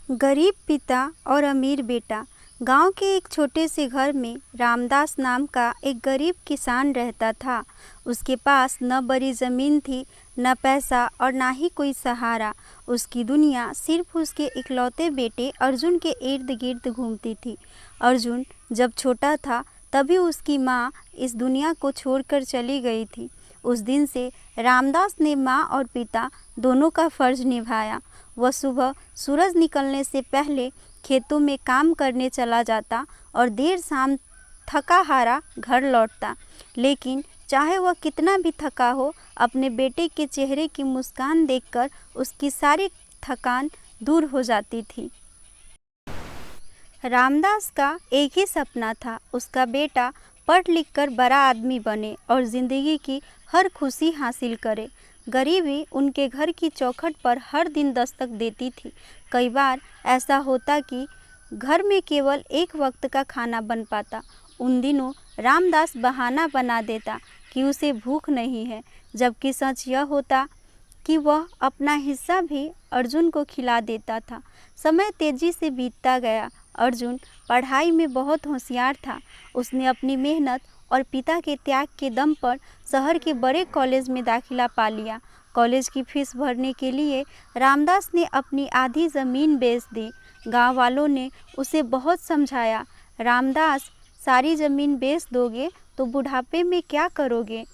गरीब पिता और अमीर बेटा। गांव के एक छोटे से घर में रामदास नाम का एक गरीब किसान रहता था। उसके पास न बड़ी ज़मीन थी, न पैसा और ना ही कोई सहारा। उसकी दुनिया सिर्फ उसके इकलौते बेटे अर्जुन के इर्द गिर्द घूमती थी। अर्जुन जब छोटा था तभी उसकी माँ इस दुनिया को छोड़कर चली गई थी। उस दिन से रामदास ने माँ और पिता दोनों का फर्ज निभाया। वह सुबह सूरज निकलने से पहले खेतों में काम करने चला जाता और देर शाम थका हारा घर लौटता। लेकिन चाहे वह कितना भी थका हो, अपने बेटे के चेहरे की मुस्कान देखकर उसकी सारी थकान दूर हो जाती थी। रामदास का एक ही सपना था, उसका बेटा पढ़ लिख कर बड़ा आदमी बने और ज़िंदगी की हर खुशी हासिल करे। गरीबी उनके घर की चौखट पर हर दिन दस्तक देती थी। कई बार ऐसा होता कि घर में केवल एक वक्त का खाना बन पाता। उन दिनों रामदास बहाना बना देता कि उसे भूख नहीं है, जबकि सच यह होता कि वह अपना हिस्सा भी अर्जुन को खिला देता था। समय तेजी से बीतता गया। अर्जुन पढ़ाई में बहुत होशियार था। उसने अपनी मेहनत और पिता के त्याग के दम पर शहर के बड़े कॉलेज में दाखिला पा लिया। कॉलेज की फीस भरने के लिए रामदास ने अपनी आधी ज़मीन बेच दी। गांव वालों ने उसे बहुत समझाया, रामदास सारी ज़मीन बेच दोगे तो बुढ़ापे में क्या करोगे?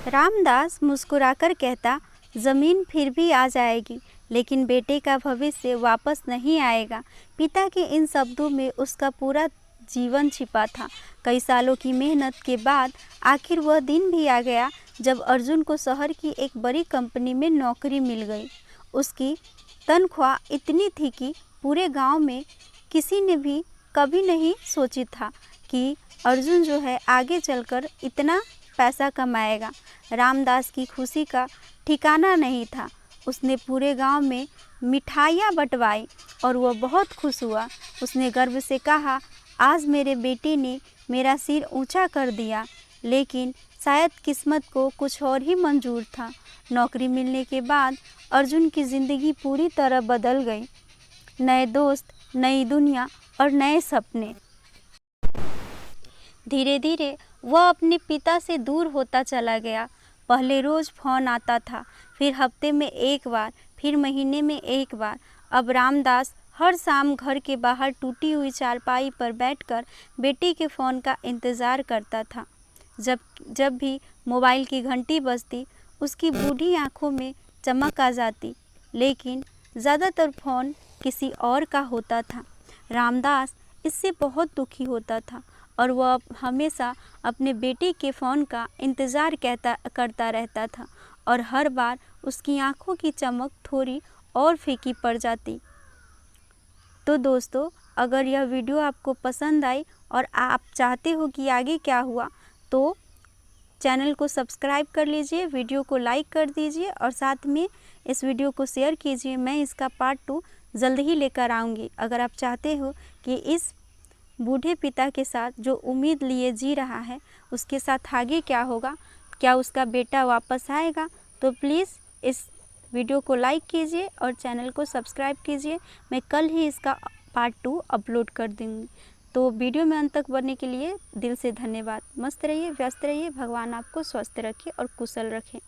रामदास मुस्कुराकर कहता, ज़मीन फिर भी आ जाएगी, लेकिन बेटे का भविष्य वापस नहीं आएगा। पिता के इन शब्दों में उसका पूरा जीवन छिपा था। कई सालों की मेहनत के बाद आखिर वह दिन भी आ गया जब अर्जुन को शहर की एक बड़ी कंपनी में नौकरी मिल गई। उसकी तनख्वाह इतनी थी कि पूरे गांव में किसी ने भी कभी नहीं सोची था कि अर्जुन जो है आगे चलकर इतना पैसा कमाएगा। रामदास की खुशी का ठिकाना नहीं था। उसने पूरे गांव में मिठाइयाँ बंटवाई और वह बहुत खुश हुआ। उसने गर्व से कहा, आज मेरे बेटे ने मेरा सिर ऊंचा कर दिया। लेकिन शायद किस्मत को कुछ और ही मंजूर था। नौकरी मिलने के बाद अर्जुन की ज़िंदगी पूरी तरह बदल गई। नए दोस्त, नई दुनिया और नए सपने। धीरे धीरे वह अपने पिता से दूर होता चला गया। पहले रोज़ फ़ोन आता था, फिर हफ्ते में एक बार, फिर महीने में एक बार। अब रामदास हर शाम घर के बाहर टूटी हुई चारपाई पर बैठकर बेटे के फ़ोन का इंतज़ार करता था। जब भी मोबाइल की घंटी बजती, उसकी बूढ़ी आंखों में चमक आ जाती, लेकिन ज़्यादातर फ़ोन किसी और का होता था। रामदास इससे बहुत दुखी होता था और वह हमेशा अपने बेटे के फ़ोन का इंतज़ार करता रहता था और हर बार उसकी आंखों की चमक थोड़ी और फीकी पड़ जाती। तो दोस्तों, अगर यह वीडियो आपको पसंद आई और आप चाहते हो कि आगे क्या हुआ, तो चैनल को सब्सक्राइब कर लीजिए, वीडियो को लाइक कर दीजिए और साथ में इस वीडियो को शेयर कीजिए। मैं इसका पार्ट 2 जल्द ही लेकर आऊँगी। अगर आप चाहते हो कि इस बूढ़े पिता के साथ जो उम्मीद लिए जी रहा है, उसके साथ आगे क्या होगा, क्या उसका बेटा वापस आएगा, तो प्लीज़ इस वीडियो को लाइक कीजिए और चैनल को सब्सक्राइब कीजिए। मैं कल ही इसका पार्ट 2 अपलोड कर दूँगी। तो वीडियो में अंत तक बनने के लिए दिल से धन्यवाद। मस्त रहिए, व्यस्त रहिए, भगवान आपको स्वस्थ रखे और कुशल रखें।